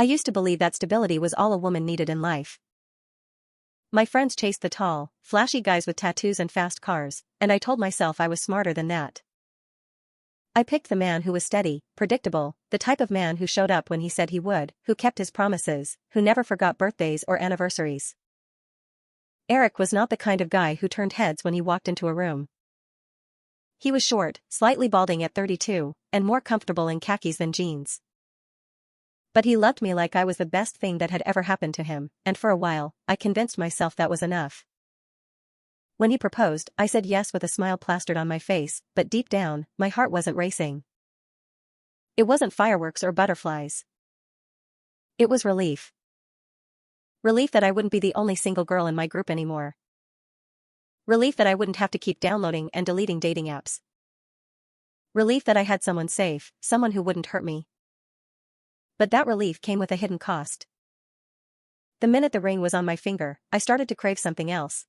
I used to believe that stability was all a woman needed in life. My friends chased the tall, flashy guys with tattoos and fast cars, and I told myself I was smarter than that. I picked the man who was steady, predictable, the type of man who showed up when he said he would, who kept his promises, who never forgot birthdays or anniversaries. Eric was not the kind of guy who turned heads when he walked into a room. He was short, slightly balding at 32, and more comfortable in khakis than jeans. But he loved me like I was the best thing that had ever happened to him, and for a while, I convinced myself that was enough. When he proposed, I said yes with a smile plastered on my face, but deep down, my heart wasn't racing. It wasn't fireworks or butterflies. It was relief. Relief that I wouldn't be the only single girl in my group anymore. Relief that I wouldn't have to keep downloading and deleting dating apps. Relief that I had someone safe, someone who wouldn't hurt me. But that relief came with a hidden cost. The minute the ring was on my finger, I started to crave something else.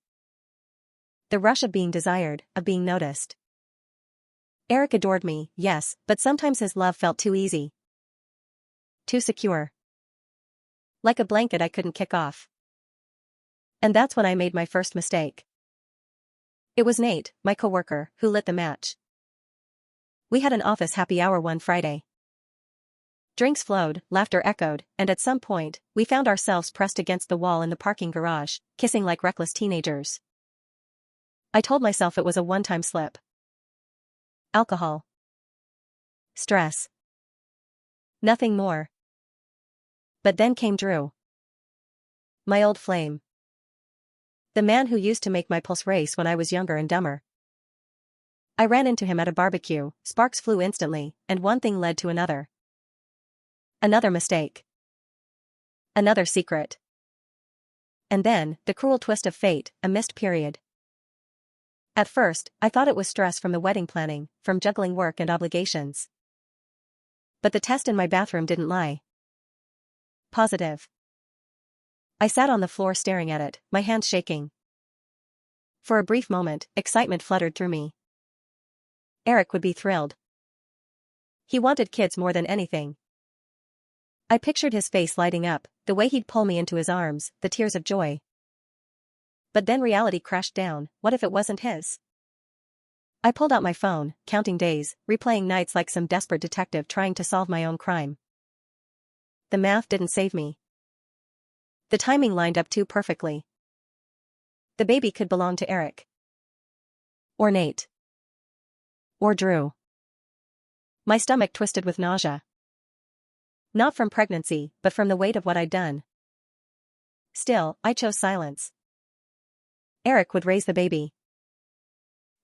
The rush of being desired, of being noticed. Eric adored me, yes, but sometimes his love felt too easy. Too secure. Like a blanket I couldn't kick off. And that's when I made my first mistake. It was Nate, my coworker, who lit the match. We had an office happy hour one Friday. Drinks flowed, laughter echoed, and at some point, we found ourselves pressed against the wall in the parking garage, kissing like reckless teenagers. I told myself it was a one-time slip. Alcohol. Stress. Nothing more. But then came Drew. My old flame. The man who used to make my pulse race when I was younger and dumber. I ran into him at a barbecue, sparks flew instantly, and one thing led to another. Another mistake. Another secret. And then, the cruel twist of fate, a missed period. At first, I thought it was stress from the wedding planning, from juggling work and obligations. But the test in my bathroom didn't lie. Positive. I sat on the floor staring at it, my hands shaking. For a brief moment, excitement fluttered through me. Eric would be thrilled. He wanted kids more than anything. I pictured his face lighting up, the way he'd pull me into his arms, the tears of joy. But then reality crashed down. What if it wasn't his? I pulled out my phone, counting days, replaying nights like some desperate detective trying to solve my own crime. The math didn't save me. The timing lined up too perfectly. The baby could belong to Eric. Or Nate. Or Drew. My stomach twisted with nausea. Not from pregnancy, but from the weight of what I'd done. Still, I chose silence. Eric would raise the baby.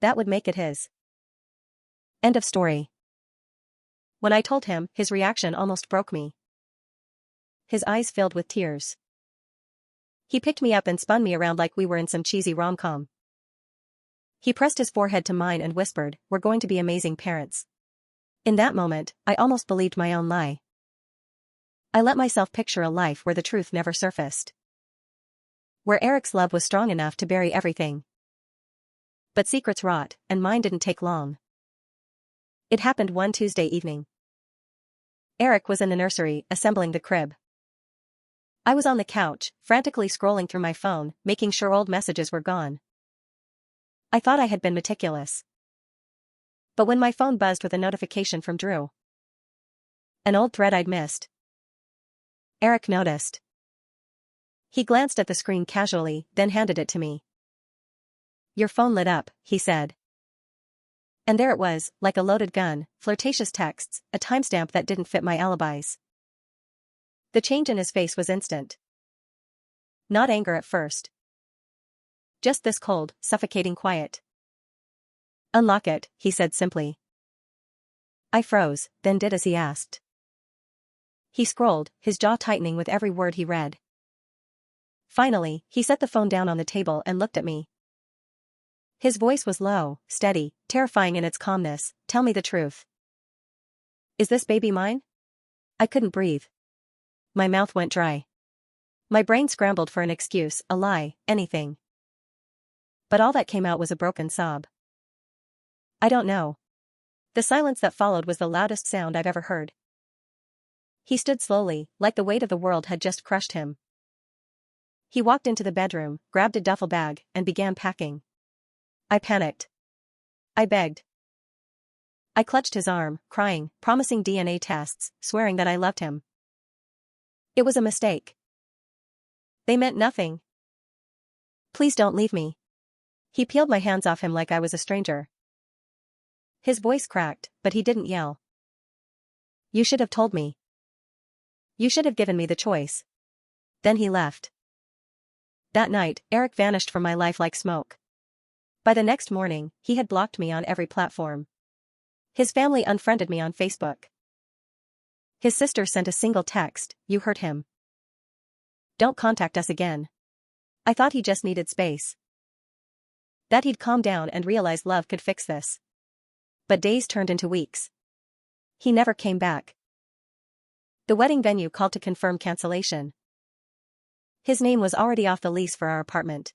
That would make it his. End of story. When I told him, his reaction almost broke me. His eyes filled with tears. He picked me up and spun me around like we were in some cheesy rom-com. He pressed his forehead to mine and whispered, "We're going to be amazing parents." In that moment, I almost believed my own lie. I let myself picture a life where the truth never surfaced. Where Eric's love was strong enough to bury everything. But secrets rot, and mine didn't take long. It happened one Tuesday evening. Eric was in the nursery, assembling the crib. I was on the couch, frantically scrolling through my phone, making sure old messages were gone. I thought I had been meticulous. But when my phone buzzed with a notification from Drew. An old thread I'd missed. Eric noticed. He glanced at the screen casually, then handed it to me. "Your phone lit up," he said. And there it was, like a loaded gun, flirtatious texts, a timestamp that didn't fit my alibis. The change in his face was instant. Not anger at first. Just this cold, suffocating quiet. "Unlock it," he said simply. I froze, then did as he asked. He scrolled, his jaw tightening with every word he read. Finally, he set the phone down on the table and looked at me. His voice was low, steady, terrifying in its calmness. "Tell me the truth. Is this baby mine?" I couldn't breathe. My mouth went dry. My brain scrambled for an excuse, a lie, anything. But all that came out was a broken sob. "I don't know." The silence that followed was the loudest sound I've ever heard. He stood slowly, like the weight of the world had just crushed him. He walked into the bedroom, grabbed a duffel bag, and began packing. I panicked. I begged. I clutched his arm, crying, promising DNA tests, swearing that I loved him. It was a mistake. They meant nothing. Please don't leave me. He peeled my hands off him like I was a stranger. His voice cracked, but he didn't yell. You should have told me. You should have given me the choice. Then he left. That night, Eric vanished from my life like smoke. By the next morning, he had blocked me on every platform. His family unfriended me on Facebook. His sister sent a single text, "You hurt him. Don't contact us again." I thought he just needed space. That he'd calm down and realize love could fix this. But days turned into weeks. He never came back. The wedding venue called to confirm cancellation. His name was already off the lease for our apartment.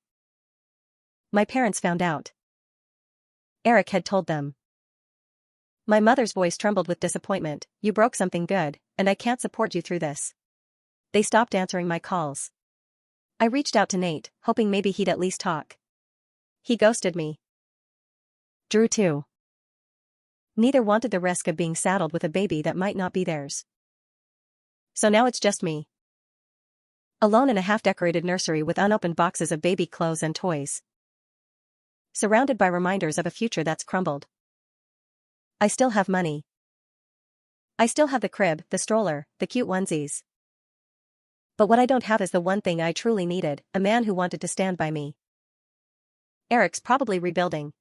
My parents found out. Eric had told them. My mother's voice trembled with disappointment. You broke something good, and I can't support you through this. They stopped answering my calls. I reached out to Nate, hoping maybe he'd at least talk. He ghosted me. Drew too. Neither wanted the risk of being saddled with a baby that might not be theirs. So now it's just me. Alone in a half-decorated nursery with unopened boxes of baby clothes and toys. Surrounded by reminders of a future that's crumbled. I still have money. I still have the crib, the stroller, the cute onesies. But what I don't have is the one thing I truly needed, a man who wanted to stand by me. Eric's probably rebuilding.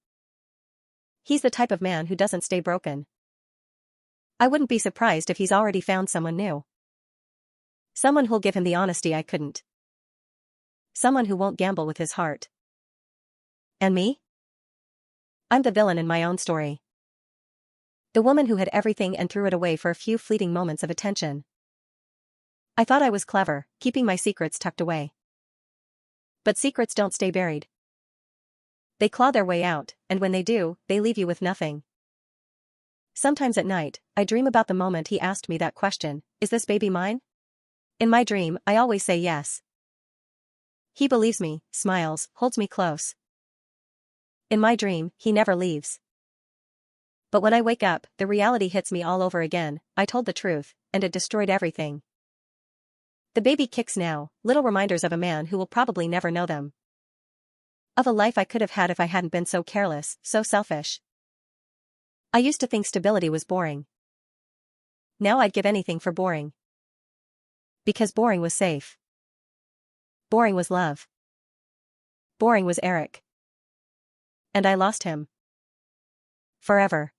He's the type of man who doesn't stay broken. I wouldn't be surprised if he's already found someone new. Someone who'll give him the honesty I couldn't. Someone who won't gamble with his heart. And me? I'm the villain in my own story. The woman who had everything and threw it away for a few fleeting moments of attention. I thought I was clever, keeping my secrets tucked away. But secrets don't stay buried. They claw their way out, and when they do, they leave you with nothing. Sometimes at night, I dream about the moment he asked me that question, "Is this baby mine?" In my dream, I always say yes. He believes me, smiles, holds me close. In my dream, he never leaves. But when I wake up, the reality hits me all over again. I told the truth, and it destroyed everything. The baby kicks now, little reminders of a man who will probably never know them. Of a life I could have had if I hadn't been so careless, so selfish. I used to think stability was boring. Now I'd give anything for boring. Because boring was safe. Boring was love. Boring was Eric. And I lost him. Forever.